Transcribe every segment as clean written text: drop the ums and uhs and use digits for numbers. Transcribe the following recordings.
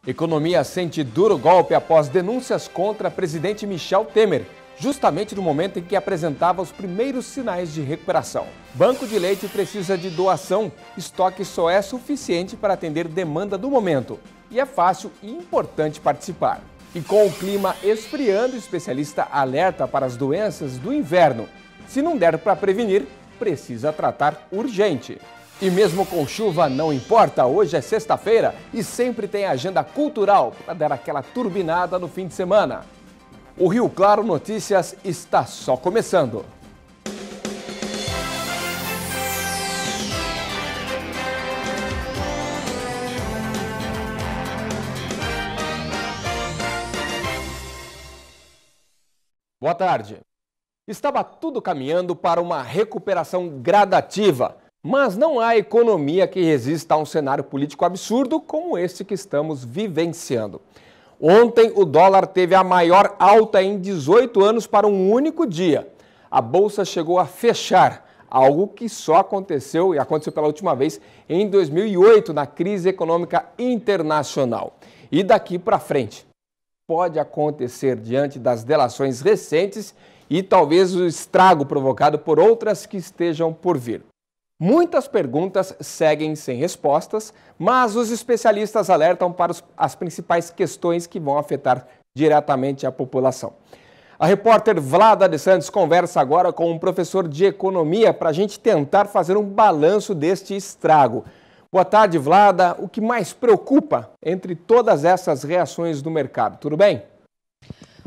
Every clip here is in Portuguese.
Economia sente duro golpe após denúncias contra presidente Michel Temer, justamente no momento em que apresentava os primeiros sinais de recuperação. Banco de leite precisa de doação, estoque só é suficiente para atender demanda do momento. E é fácil e importante participar. E com o clima esfriando, o especialista alerta para as doenças do inverno. Se não der para prevenir, precisa tratar urgente. E mesmo com chuva, não importa, hoje é sexta-feira e sempre tem agenda cultural para dar aquela turbinada no fim de semana. O Rio Claro Notícias está só começando. Boa tarde. Estava tudo caminhando para uma recuperação gradativa. Mas não há economia que resista a um cenário político absurdo como esse que estamos vivenciando. Ontem, o dólar teve a maior alta em 18 anos para um único dia. A bolsa chegou a fechar, algo que só aconteceu pela última vez em 2008, na crise econômica internacional. E daqui para frente, pode acontecer diante das delações recentes e talvez o estrago provocado por outras que estejam por vir. Muitas perguntas seguem sem respostas, mas os especialistas alertam para as principais questões que vão afetar diretamente a população. A repórter Vlada de Santos conversa agora com um professor de economia para a gente tentar fazer um balanço deste estrago. Boa tarde, Vlada. O que mais preocupa entre todas essas reações do mercado? Tudo bem?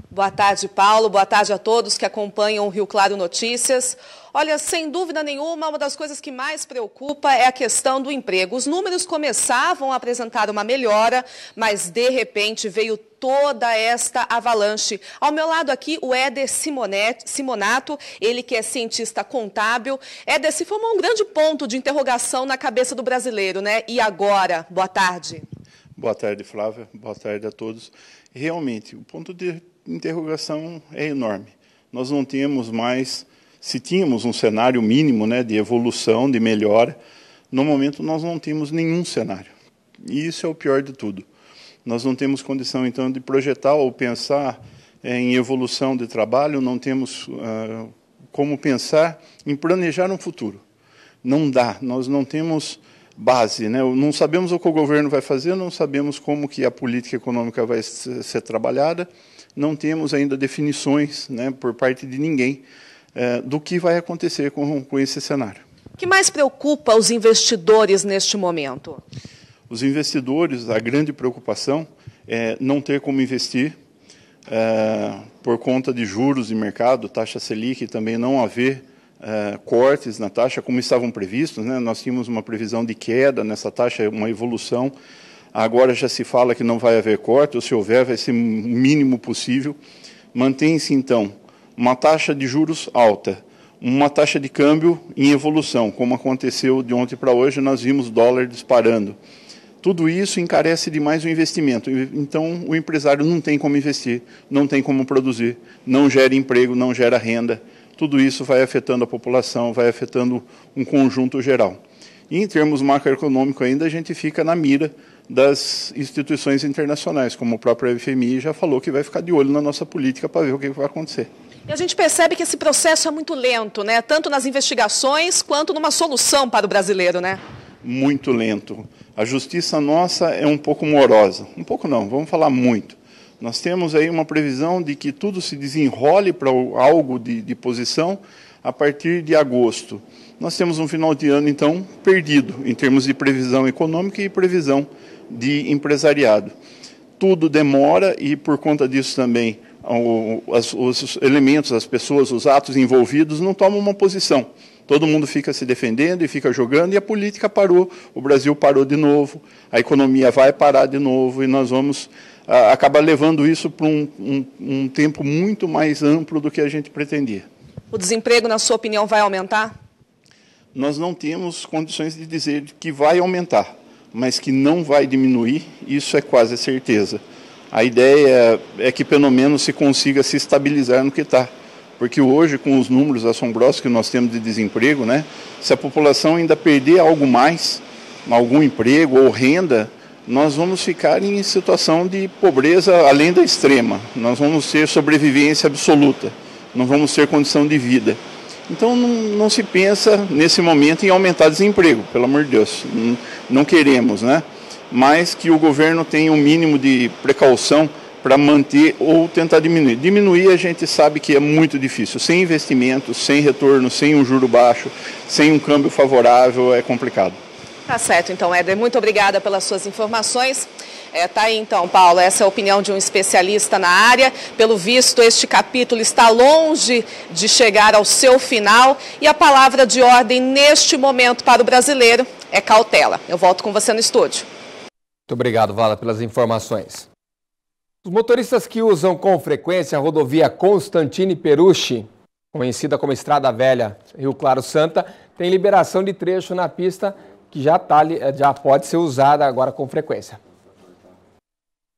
Boa tarde, Paulo. Boa tarde a todos que acompanham o Rio Claro Notícias. Olha, sem dúvida nenhuma, uma das coisas que mais preocupa é a questão do emprego. Os números começavam a apresentar uma melhora, mas de repente veio toda esta avalanche. Ao meu lado aqui, o Éder Simonato, ele que é cientista contábil. Éder, se formou um grande ponto de interrogação na cabeça do brasileiro, né? E agora? Boa tarde. Boa tarde, Flávia. Boa tarde a todos. Realmente, o ponto de interrogação é enorme. Nós não temos mais, se tínhamos um cenário mínimo, né, de evolução, de melhora, no momento nós não temos nenhum cenário. E isso é o pior de tudo. Nós não temos condição, então, de projetar ou pensar em evolução de trabalho, não temos como pensar em planejar um futuro. Não dá, nós não temos base, né? Não sabemos o que o governo vai fazer, não sabemos como que a política econômica vai ser trabalhada, não temos ainda definições, né, por parte de ninguém do que vai acontecer com esse cenário. O que mais preocupa os investidores neste momento? Os investidores, a grande preocupação é não ter como investir por conta de juros de mercado, taxa Selic, e também não haver cortes na taxa como estavam previstos, né? Nós tínhamos uma previsão de queda nessa taxa, uma evolução. Agora já se fala que não vai haver corte, ou se houver, vai ser o mínimo possível. Mantém-se, então, uma taxa de juros alta, uma taxa de câmbio em evolução, como aconteceu de ontem para hoje, nós vimos dólar disparando. Tudo isso encarece demais o investimento. Então, o empresário não tem como investir, não tem como produzir, não gera emprego, não gera renda. Tudo isso vai afetando a população, vai afetando um conjunto geral. E, em termos macroeconômicos ainda, a gente fica na mira das instituições internacionais, como o próprio FMI já falou que vai ficar de olho na nossa política para ver o que vai acontecer. E a gente percebe que esse processo é muito lento, né? Tanto nas investigações quanto numa solução para o brasileiro, né? Muito lento. A justiça nossa é um pouco morosa. Um pouco não, vamos falar muito. Nós temos aí uma previsão de que tudo se desenrole para algo de posição a partir de agosto. Nós temos um final de ano, então, perdido em termos de previsão econômica e previsão de empresariado. Tudo demora e, por conta disso também, os elementos, as pessoas, os atos envolvidos não tomam uma posição. Todo mundo fica se defendendo e fica jogando e a política parou, o Brasil parou de novo, a economia vai parar de novo e nós vamos acabar levando isso para um tempo muito mais amplo do que a gente pretendia. O desemprego, na sua opinião, vai aumentar? Nós não temos condições de dizer que vai aumentar, mas que não vai diminuir, isso é quase certeza. A ideia é que pelo menos se consiga se estabilizar no que está. Porque hoje, com os números assombrosos que nós temos de desemprego, né, se a população ainda perder algo mais, algum emprego ou renda, nós vamos ficar em situação de pobreza além da extrema. Nós vamos ter sobrevivência absoluta, não vamos ter condição de vida. Então não se pensa nesse momento em aumentar desemprego, pelo amor de Deus, não queremos, né? Mas que o governo tenha um mínimo de precaução para manter ou tentar diminuir. Diminuir a gente sabe que é muito difícil, sem investimento, sem retorno, sem um juro baixo, sem um câmbio favorável, é complicado. Tá certo, então, Éder, muito obrigada pelas suas informações. Tá aí, então, Paulo, essa é a opinião de um especialista na área. Pelo visto, este capítulo está longe de chegar ao seu final e a palavra de ordem neste momento para o brasileiro é cautela. Eu volto com você no estúdio. Muito obrigado, Vala, pelas informações. Os motoristas que usam com frequência a rodovia Constantini Perucci, conhecida como Estrada Velha Rio Claro Santa, têm liberação de trecho na pista que já pode ser usada agora com frequência.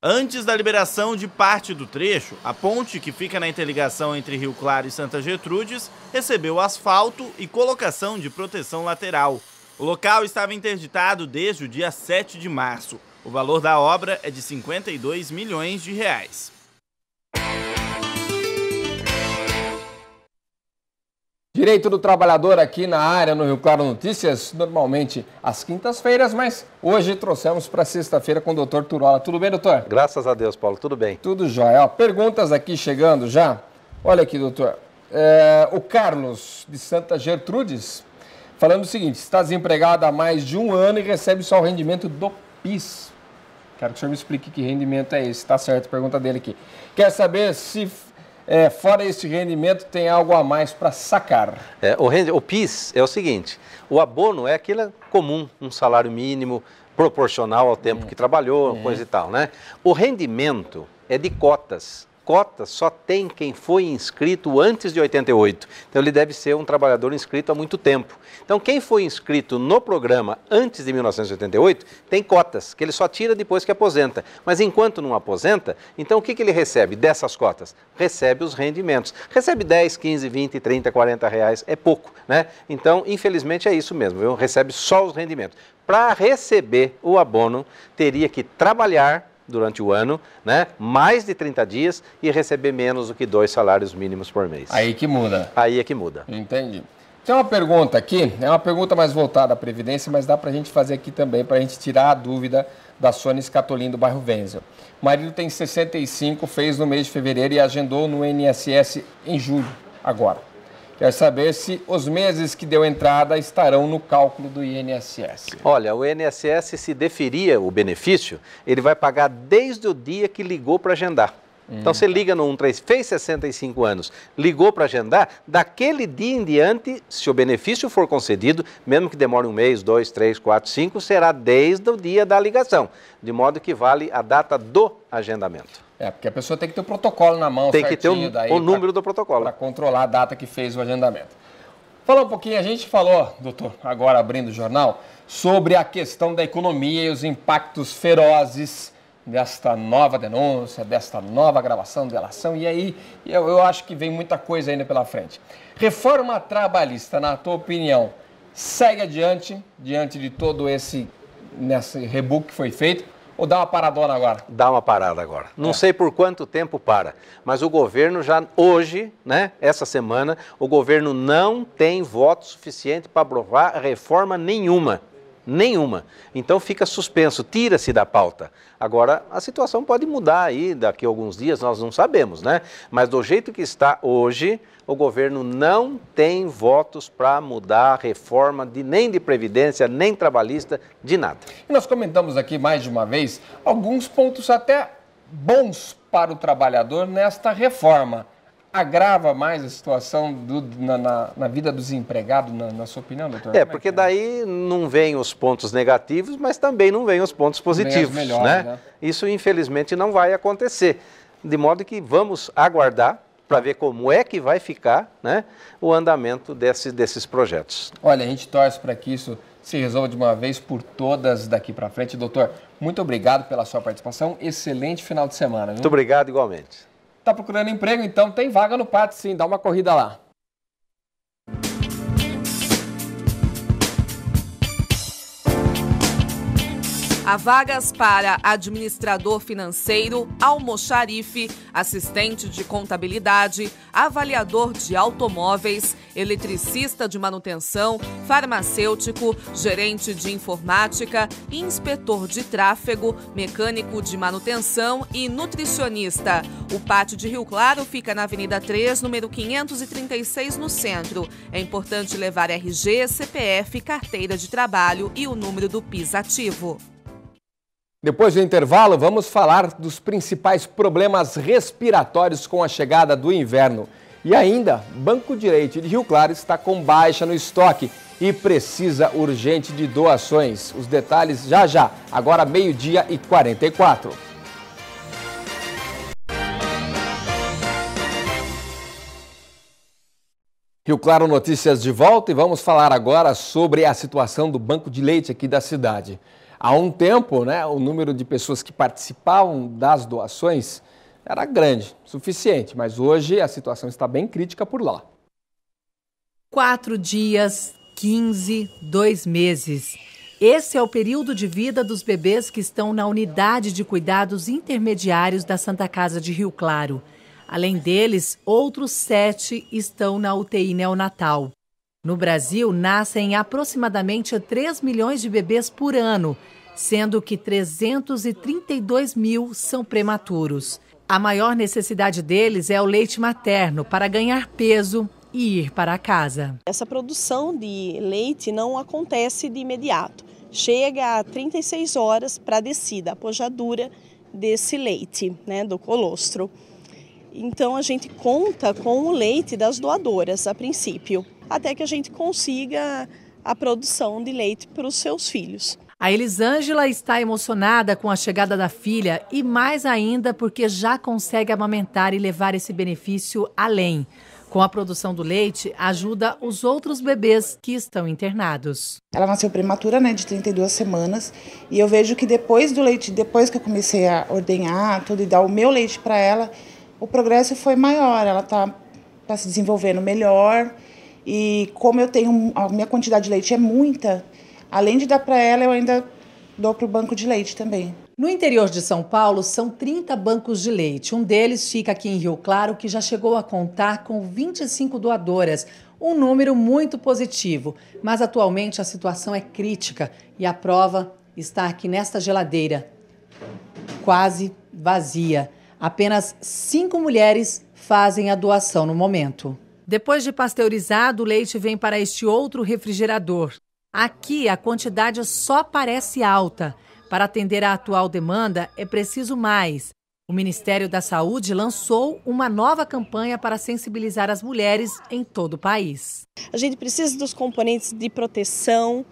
Antes da liberação de parte do trecho, a ponte que fica na interligação entre Rio Claro e Santa Gertrudes recebeu asfalto e colocação de proteção lateral. O local estava interditado desde o dia 7 de março. O valor da obra é de 52 milhões de reais. Direito do trabalhador aqui na área, no Rio Claro Notícias, normalmente às quintas-feiras, mas hoje trouxemos para sexta-feira com o doutor Turola. Tudo bem, doutor? Graças a Deus, Paulo, tudo bem. Tudo jóia. Perguntas aqui chegando já. Olha aqui, doutor. O Carlos, de Santa Gertrudes, falando o seguinte: está desempregado há mais de um ano e recebe só o rendimento do PIS. Quero que o senhor me explique que rendimento é esse. Tá certo, pergunta dele aqui. Quer saber se... fora esse rendimento, tem algo a mais para sacar? O PIS é o seguinte: o abono é aquele comum, um salário mínimo, proporcional ao tempo que trabalhou, coisa e tal, né? O rendimento é de cotas. Cotas só tem quem foi inscrito antes de 88. Então ele deve ser um trabalhador inscrito há muito tempo. Então quem foi inscrito no programa antes de 1988 tem cotas, que ele só tira depois que aposenta. Mas enquanto não aposenta, então o que ele recebe dessas cotas? Recebe os rendimentos. Recebe 10, 15, 20, 30, 40 reais, é pouco, né? Então, infelizmente é isso mesmo, viu? Recebe só os rendimentos. Para receber o abono, teria que trabalhar durante o ano, né, mais de 30 dias e receber menos do que 2 salários mínimos por mês. Aí que muda. Aí é que muda. Entendi. Tem uma pergunta aqui, é uma pergunta mais voltada à Previdência, mas dá para a gente fazer aqui também, para a gente tirar a dúvida da Sônia Scatolin, do bairro Wenzel. O marido tem 65, fez no mês de fevereiro e agendou no INSS em julho, agora. Quer saber se os meses que deu entrada estarão no cálculo do INSS. Olha, o INSS, se deferia o benefício, ele vai pagar desde o dia que ligou para agendar. Então você liga no 133, fez 65 anos, ligou para agendar, daquele dia em diante, se o benefício for concedido, mesmo que demore um mês, 2, 3, 4, 5, será desde o dia da ligação, de modo que vale a data do agendamento. Porque a pessoa tem que ter o protocolo na mão, tem que ter o número do protocolo. Para controlar a data que fez o agendamento. Falar um pouquinho, a gente falou, doutor, agora abrindo o jornal, sobre a questão da economia e os impactos ferozes desta nova denúncia, desta nova gravação, delação, e aí eu acho que vem muita coisa ainda pela frente. Reforma trabalhista, na tua opinião, segue adiante, diante de todo nesse rebook que foi feito, ou dá uma paradona agora? Dá uma parada agora. Não sei por quanto tempo para, mas o governo já hoje, né, essa semana, o governo não tem voto suficiente para aprovar reforma nenhuma. Nenhuma. Então fica suspenso, tira-se da pauta. Agora, a situação pode mudar aí daqui a alguns dias, nós não sabemos, né? Mas do jeito que está hoje, o governo não tem votos para mudar a reforma nem de Previdência, nem trabalhista, de nada. E nós comentamos aqui mais de uma vez alguns pontos até bons para o trabalhador nesta reforma. Agrava mais a situação na vida do desempregado, na sua opinião, doutor? Porque daí não vem os pontos negativos, mas também não vem os pontos positivos, melhores, né? Isso, infelizmente, não vai acontecer. De modo que vamos aguardar para ver como é que vai ficar, né, o andamento desses projetos. Olha, a gente torce para que isso se resolva de uma vez por todas daqui para frente. Doutor, muito obrigado pela sua participação. Excelente final de semana, viu? Muito obrigado, igualmente. Está procurando emprego? Então tem vaga no PAT, sim. Dá uma corrida lá. Há vagas para administrador financeiro, almoxarife, assistente de contabilidade, avaliador de automóveis, eletricista de manutenção, farmacêutico, gerente de informática, inspetor de tráfego, mecânico de manutenção e nutricionista. O pátio de Rio Claro fica na Avenida 3, número 536, no centro. É importante levar RG, CPF, carteira de trabalho e o número do PIS ativo. Depois do intervalo, vamos falar dos principais problemas respiratórios com a chegada do inverno. E ainda, Banco de Leite de Rio Claro está com baixa no estoque e precisa urgente de doações. Os detalhes já, agora 12h44. Rio Claro Notícias de volta e vamos falar agora sobre a situação do Banco de Leite aqui da cidade. Há um tempo, o número de pessoas que participavam das doações era grande, suficiente, mas hoje a situação está bem crítica por lá. 4 dias, 15, 2 meses. Esse é o período de vida dos bebês que estão na unidade de cuidados intermediários da Santa Casa de Rio Claro. Além deles, outros 7 estão na UTI neonatal. No Brasil, nascem aproximadamente 3 milhões de bebês por ano, sendo que 332 mil são prematuros. A maior necessidade deles é o leite materno para ganhar peso e ir para casa. Essa produção de leite não acontece de imediato. Chega a 36 horas para a descida, a pojadura desse leite, do colostro. Então a gente conta com o leite das doadoras a princípio, até que a gente consiga a produção de leite para os seus filhos. A Elisângela está emocionada com a chegada da filha e mais ainda porque já consegue amamentar e levar esse benefício além. Com a produção do leite, ajuda os outros bebês que estão internados. Ela nasceu prematura, de 32 semanas, e eu vejo que depois do leite, depois que eu comecei a ordenhar tudo e dar o meu leite para ela, o progresso foi maior, ela está se desenvolvendo melhor e como a minha quantidade de leite é muita, além de dar para ela, eu ainda dou para o banco de leite também. No interior de São Paulo, são 30 bancos de leite. Um deles fica aqui em Rio Claro, que já chegou a contar com 25 doadoras, um número muito positivo. Mas atualmente a situação é crítica e a prova está aqui nesta geladeira, quase vazia. Apenas 5 mulheres fazem a doação no momento. Depois de pasteurizado, o leite vem para este outro refrigerador. Aqui, a quantidade só parece alta. Para atender à atual demanda, é preciso mais. O Ministério da Saúde lançou uma nova campanha para sensibilizar as mulheres em todo o país. A gente precisa dos componentes de proteção,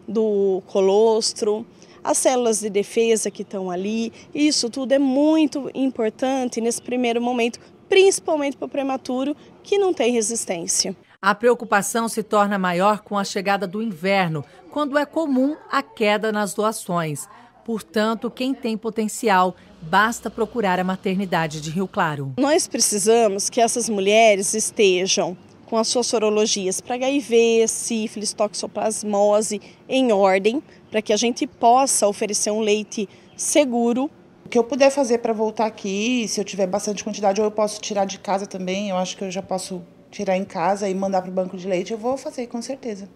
do colostro, as células de defesa que estão ali. Isso tudo é muito importante nesse primeiro momento, principalmente para o prematuro que não tem resistência. A preocupação se torna maior com a chegada do inverno, quando é comum a queda nas doações. Portanto, quem tem potencial, basta procurar a maternidade de Rio Claro. Nós precisamos que essas mulheres estejam com as suas sorologias para HIV, sífilis, toxoplasmose em ordem, para que a gente possa oferecer um leite seguro. O que eu puder fazer para voltar aqui, se eu tiver bastante quantidade, ou eu posso tirar de casa também, eu acho que eu já posso tirar em casa e mandar para o banco de leite, eu vou fazer com certeza.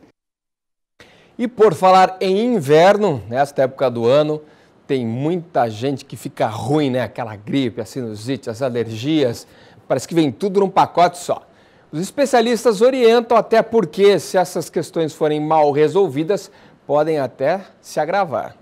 E por falar em inverno, nesta época do ano, tem muita gente que fica ruim, Aquela gripe, a sinusite, as alergias, parece que vem tudo num pacote só. Os especialistas orientam até porque, se essas questões forem mal resolvidas, podem até se agravar.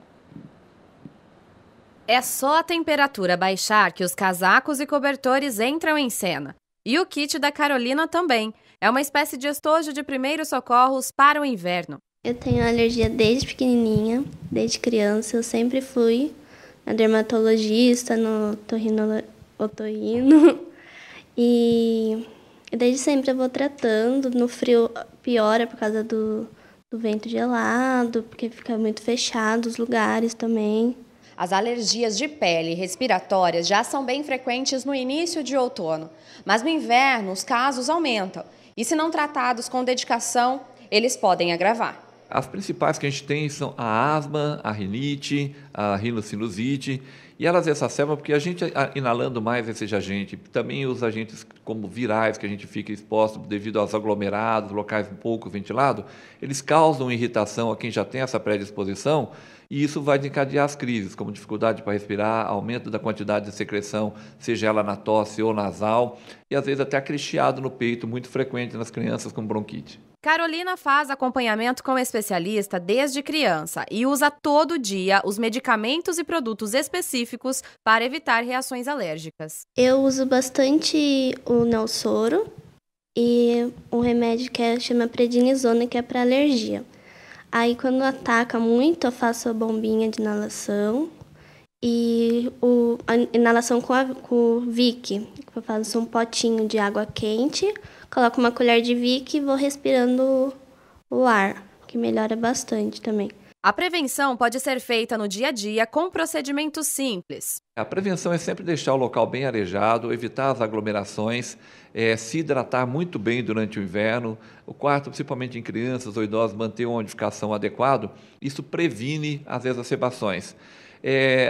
É só a temperatura baixar que os casacos e cobertores entram em cena. E o kit da Carolina também. É uma espécie de estojo de primeiros socorros para o inverno. Eu tenho alergia desde pequenininha, desde criança. Eu sempre fui na dermatologista, no otorrino. E desde sempre eu vou tratando. No frio piora por causa do vento gelado, porque fica muito fechado os lugares também. As alergias de pele e respiratórias já são bem frequentes no início de outono, mas no inverno os casos aumentam e, se não tratados com dedicação, eles podem agravar. As principais que a gente tem são a asma, a rinite, a rinocinusite, e elas exacerbam porque a gente, inalando mais esse agente, também os agentes como virais, que a gente fica exposto devido aos aglomerados, locais pouco ventilados, eles causam irritação a quem já tem essa predisposição, e isso vai desencadear as crises, como dificuldade para respirar, aumento da quantidade de secreção, seja ela na tosse ou nasal, e às vezes até aquele chiado no peito, muito frequente nas crianças com bronquite. Carolina faz acompanhamento com especialista desde criança e usa todo dia os medicamentos e produtos específicos para evitar reações alérgicas. Eu uso bastante o Nelsoro e um remédio que chama prednisona, que é para alergia. Aí quando ataca muito, eu faço a bombinha de inalação e a inalação com o Vick. Eu faço um potinho de água quente, coloco uma colher de Vick e vou respirando o ar, que melhora bastante também. A prevenção pode ser feita no dia a dia com procedimentos simples. A prevenção é sempre deixar o local bem arejado, evitar as aglomerações, se hidratar muito bem durante o inverno. O quarto, principalmente em crianças ou idosos, manter uma umidificação adequada. Isso previne as exacerbações.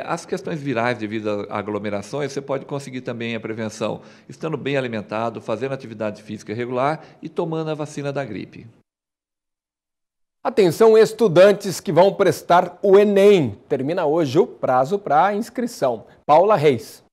As questões virais devido a aglomerações, você pode conseguir também a prevenção estando bem alimentado, fazendo atividade física regular e tomando a vacina da gripe. Atenção, estudantes que vão prestar o Enem. Termina hoje o prazo para inscrição. Paula Reis.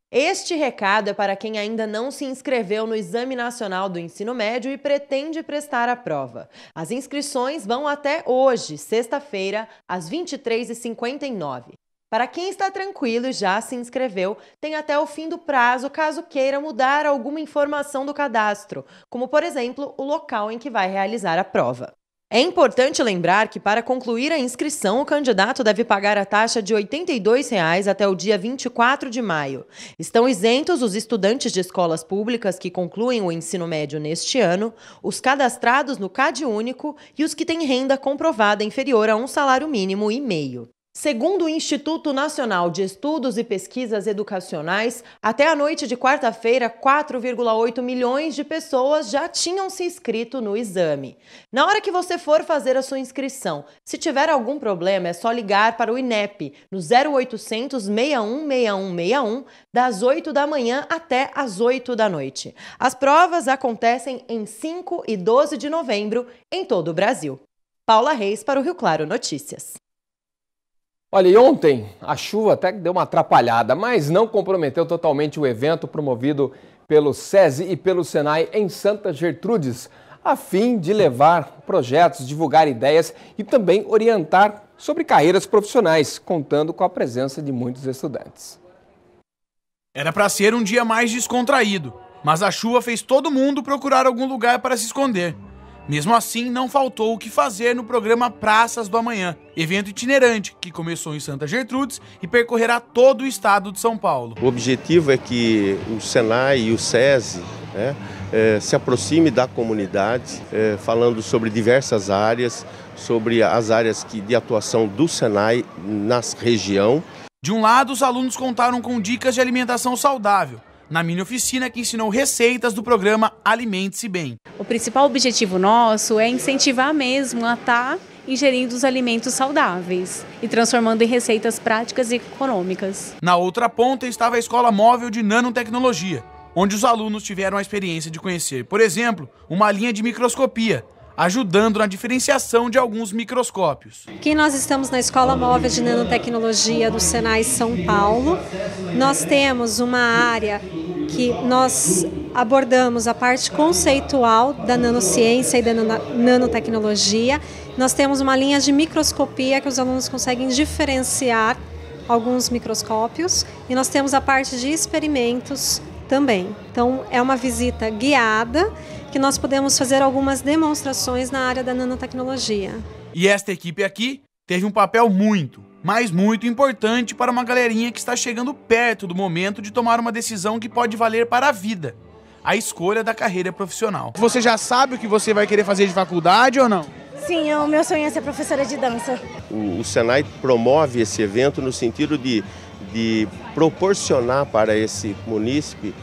Este recado é para quem ainda não se inscreveu no Exame Nacional do Ensino Médio e pretende prestar a prova. As inscrições vão até hoje, sexta-feira, às 23h59. Para quem está tranquilo e já se inscreveu, tem até o fim do prazo caso queira mudar alguma informação do cadastro, como, por exemplo, o local em que vai realizar a prova. É importante lembrar que, para concluir a inscrição, o candidato deve pagar a taxa de R$ 82,00 até o dia 24 de maio. Estão isentos os estudantes de escolas públicas que concluem o ensino médio neste ano, os cadastrados no CadÚnico e os que têm renda comprovada inferior a um salário mínimo e meio. Segundo o Instituto Nacional de Estudos e Pesquisas Educacionais, até a noite de quarta-feira, 4,8 milhões de pessoas já tinham se inscrito no exame. Na hora que você for fazer a sua inscrição, se tiver algum problema, é só ligar para o INEP no 0800 61 61 61, das 8 da manhã até as 8 da noite. As provas acontecem em 5 e 12 de novembro em todo o Brasil. Paula Reis para o Rio Claro Notícias. Olha, e ontem a chuva até que deu uma atrapalhada, mas não comprometeu totalmente o evento promovido pelo SESI e pelo Senai em Santa Gertrudes, a fim de levar projetos, divulgar ideias e também orientar sobre carreiras profissionais, contando com a presença de muitos estudantes. Era para ser um dia mais descontraído, mas a chuva fez todo mundo procurar algum lugar para se esconder. Mesmo assim, não faltou o que fazer no programa Praças do Amanhã, evento itinerante que começou em Santa Gertrudes e percorrerá todo o estado de São Paulo. O objetivo é que o Senai e o SESI se aproxime da comunidade, falando sobre diversas áreas, sobre as áreas de atuação do Senai na região. De um lado, os alunos contaram com dicas de alimentação saudável, na mini oficina que ensinou receitas do programa Alimente-se Bem. O principal objetivo nosso é incentivar mesmo a estar ingerindo os alimentos saudáveis e transformando em receitas práticas e econômicas. Na outra ponta estava a Escola Móvel de Nanotecnologia, onde os alunos tiveram a experiência de conhecer, por exemplo, uma linha de microscopia, ajudando na diferenciação de alguns microscópios. Aqui nós estamos na Escola Móvel de Nanotecnologia do Senai São Paulo. Nós temos uma área que nós abordamos a parte conceitual da nanociência e da nanotecnologia. Nós temos uma linha de microscopia que os alunos conseguem diferenciar alguns microscópios e nós temos a parte de experimentos também. Então é uma visita guiada que nós podemos fazer algumas demonstrações na área da nanotecnologia. E esta equipe aqui teve um papel muito, mas muito importante para uma galerinha que está chegando perto do momento de tomar uma decisão que pode valer para a vida, a escolha da carreira profissional. Você já sabe o que você vai querer fazer de faculdade ou não? Sim, o meu sonho é ser professora de dança. O Senai promove esse evento no sentido de proporcionar para esse munícipe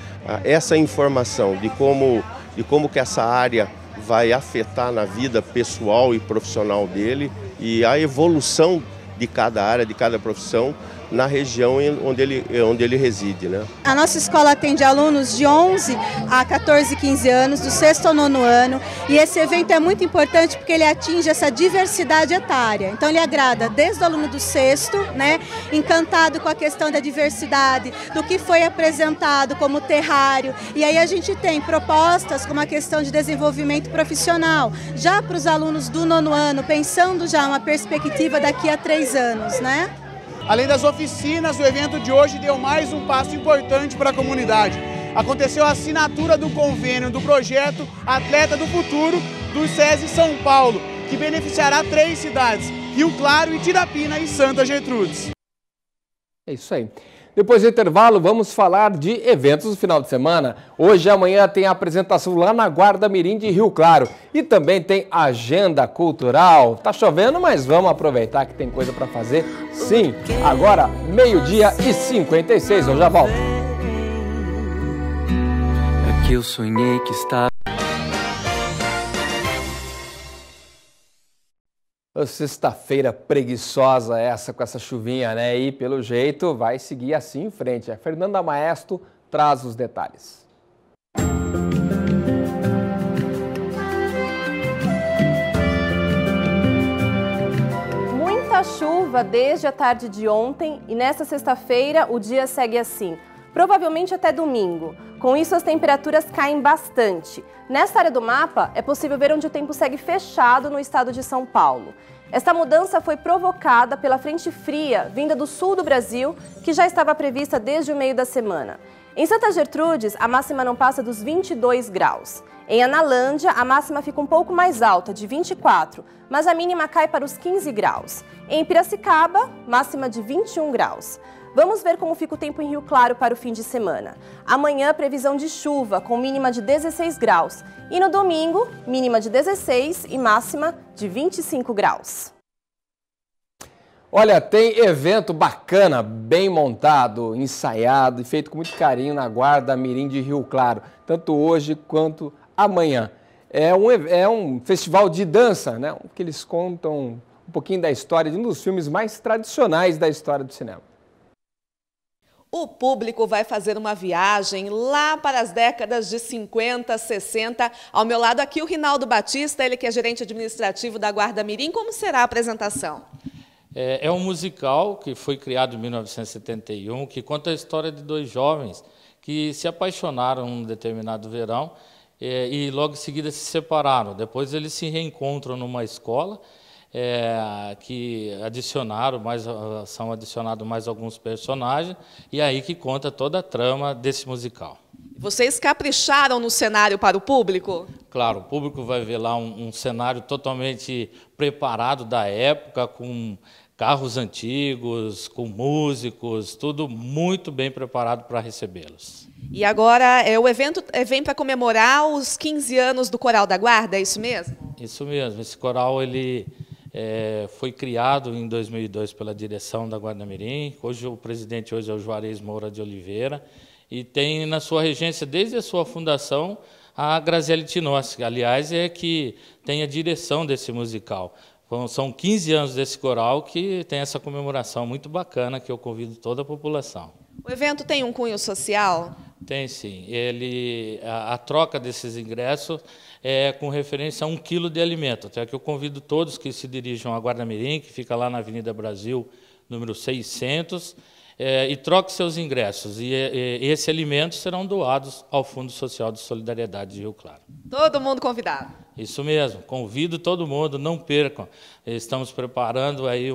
essa informação de como que essa área vai afetar na vida pessoal e profissional dele e a evolução de cada área, de cada profissão, na região onde ele reside, né? A nossa escola atende alunos de 11 a 14, 15 anos, do 6º ao 9º ano, e esse evento é muito importante porque ele atinge essa diversidade etária. Então ele agrada desde o aluno do 6º, né, encantado com a questão da diversidade, do que foi apresentado como terrário, e aí a gente tem propostas como a questão de desenvolvimento profissional, já para os alunos do 9º ano, pensando já uma perspectiva daqui a 3 anos, né? Além das oficinas, o evento de hoje deu mais um passo importante para a comunidade. Aconteceu a assinatura do convênio do projeto Atleta do Futuro do SESI São Paulo, que beneficiará 3 cidades, Rio Claro, Itirapina e Santa Gertrudes. É isso aí. Depois do intervalo, vamos falar de eventos do final de semana. Hoje e amanhã tem a apresentação lá na Guarda Mirim de Rio Claro. E também tem agenda cultural. Tá chovendo, mas vamos aproveitar que tem coisa para fazer. Sim, agora 12h56, eu já volto. É que eu sonhei que estava... Sexta-feira preguiçosa essa, com essa chuvinha, né? E pelo jeito vai seguir assim em frente. A Fernanda Maestro traz os detalhes. Muita chuva desde a tarde de ontem e nesta sexta-feira o dia segue assim. Provavelmente até domingo. Com isso, as temperaturas caem bastante. Nesta área do mapa, é possível ver onde o tempo segue fechado no estado de São Paulo. Esta mudança foi provocada pela frente fria vinda do sul do Brasil, que já estava prevista desde o meio da semana. Em Santa Gertrudes, a máxima não passa dos 22 graus. Em Analândia, a máxima fica um pouco mais alta, de 24, mas a mínima cai para os 15 graus. Em Piracicaba, máxima de 21 graus. Vamos ver como fica o tempo em Rio Claro para o fim de semana. Amanhã, previsão de chuva, com mínima de 16 graus. E no domingo, mínima de 16 e máxima de 25 graus. Olha, tem evento bacana, bem montado, ensaiado e feito com muito carinho na Guarda Mirim de Rio Claro, tanto hoje quanto amanhã. É um festival de dança, né? Que eles contam um pouquinho da história de um dos filmes mais tradicionais da história do cinema. O público vai fazer uma viagem lá para as décadas de 50, 60. Ao meu lado aqui o Rinaldo Batista, ele que é gerente administrativo da Guarda Mirim. Como será a apresentação? É um musical que foi criado em 1971, que conta a história de 2 jovens que se apaixonaram num determinado verão e logo em seguida se separaram. Depois eles se reencontram numa escola, que são adicionados mais alguns personagens, e aí que conta toda a trama desse musical. Vocês capricharam no cenário para o público? Claro, o público vai ver lá um cenário totalmente preparado da época, com carros antigos, com músicos, tudo muito bem preparado para recebê-los. E agora o evento vem para comemorar os 15 anos do Coral da Guarda, é isso mesmo? Isso mesmo, esse coral foi criado em 2002 pela direção da Guarda Mirim. Hoje o presidente é o Juarez Moura de Oliveira e tem na sua regência, desde a sua fundação, a Graziele Tinossi, que, aliás, é que tem a direção desse musical. São 15 anos desse coral que tem essa comemoração muito bacana que eu convido toda a população. O evento tem um cunho social? Tem sim. A troca desses ingressos é com referência a 1 quilo de alimento. Até que eu convido todos que se dirijam à Guarda Mirim, que fica lá na Avenida Brasil, número 600, e troque seus ingressos. E esses alimentos serão doados ao Fundo Social de Solidariedade de Rio Claro. Todo mundo convidado. Isso mesmo, convido todo mundo, não percam. Estamos preparando aí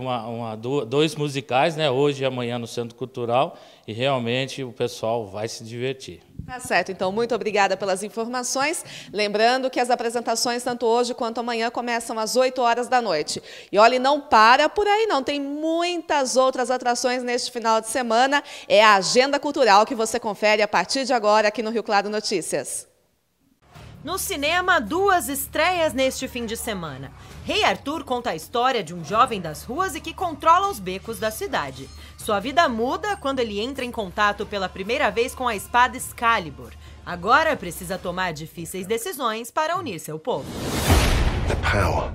2 musicais, né, hoje e amanhã no Centro Cultural, e realmente o pessoal vai se divertir. Tá certo, então muito obrigada pelas informações. Lembrando que as apresentações, tanto hoje quanto amanhã, começam às 8 horas da noite. E olha, não para por aí não, tem muitas outras atrações neste final de semana. É a agenda cultural que você confere a partir de agora aqui no Rio Claro Notícias. No cinema, 2 estreias neste fim de semana. Rei Arthur conta a história de um jovem das ruas e que controla os becos da cidade. Sua vida muda quando ele entra em contato pela primeira vez com a espada Excalibur. Agora precisa tomar difíceis decisões para unir seu povo. The power.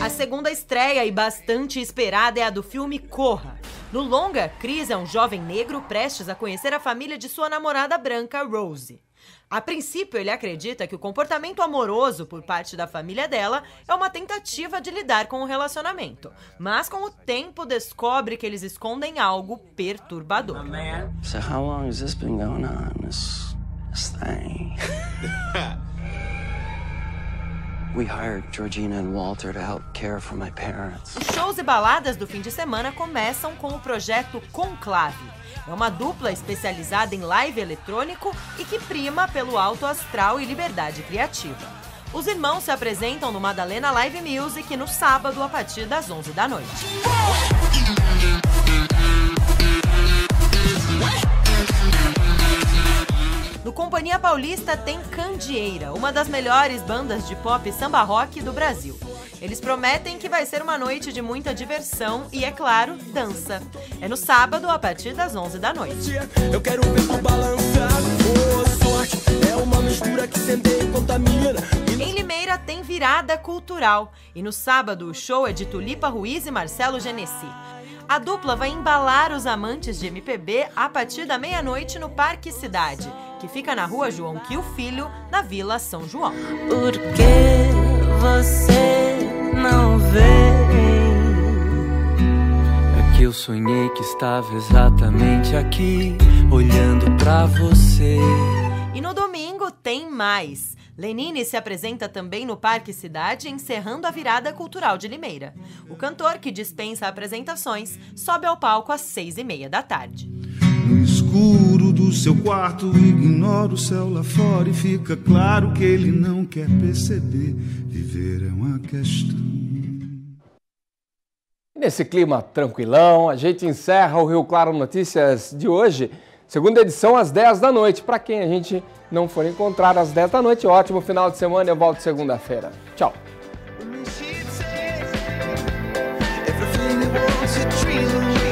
A segunda estreia e bastante esperada é a do filme Corra. No longa, Chris é um jovem negro prestes a conhecer a família de sua namorada branca, Rose. A princípio, ele acredita que o comportamento amoroso por parte da família dela é uma tentativa de lidar com o relacionamento. Mas com o tempo descobre que eles escondem algo perturbador. So how long has this been going on, this thing? We hired Georgina and Walter to help care for my parents. Os shows e baladas do fim de semana começam com o projeto Conclave. É uma dupla especializada em live eletrônico e que prima pelo alto astral e liberdade criativa. Os irmãos se apresentam no Madalena Live Music no sábado a partir das 11 da noite. No Companhia Paulista tem Candeeira, uma das melhores bandas de pop e samba rock do Brasil. Eles prometem que vai ser uma noite de muita diversão e, é claro, dança. É no sábado, a partir das 11 da noite. Eu quero ver tu balançar, sorte, é uma mistura que incendeia e contamina. Em Limeira tem Virada Cultural e no sábado o show é de Tulipa Ruiz e Marcelo Genesi. A dupla vai embalar os amantes de MPB a partir da meia-noite no Parque Cidade, que fica na Rua João Quio Filho, na Vila São João. Por que você não vem? É que eu sonhei que estava exatamente aqui, olhando pra você. E no domingo tem mais. Lenine se apresenta também no Parque Cidade, encerrando a Virada Cultural de Limeira. O cantor, que dispensa apresentações, sobe ao palco às 6h30 da tarde. No escuro do seu quarto, ignora o céu lá fora e fica claro que ele não quer perceber. Viver é uma questão. Nesse clima tranquilão, a gente encerra o Rio Claro Notícias de hoje. Segunda edição às 10 da noite. Para quem a gente não for encontrar às 10 da noite, ótimo final de semana. Eu volto segunda-feira. Tchau. Everything he wants, a dream.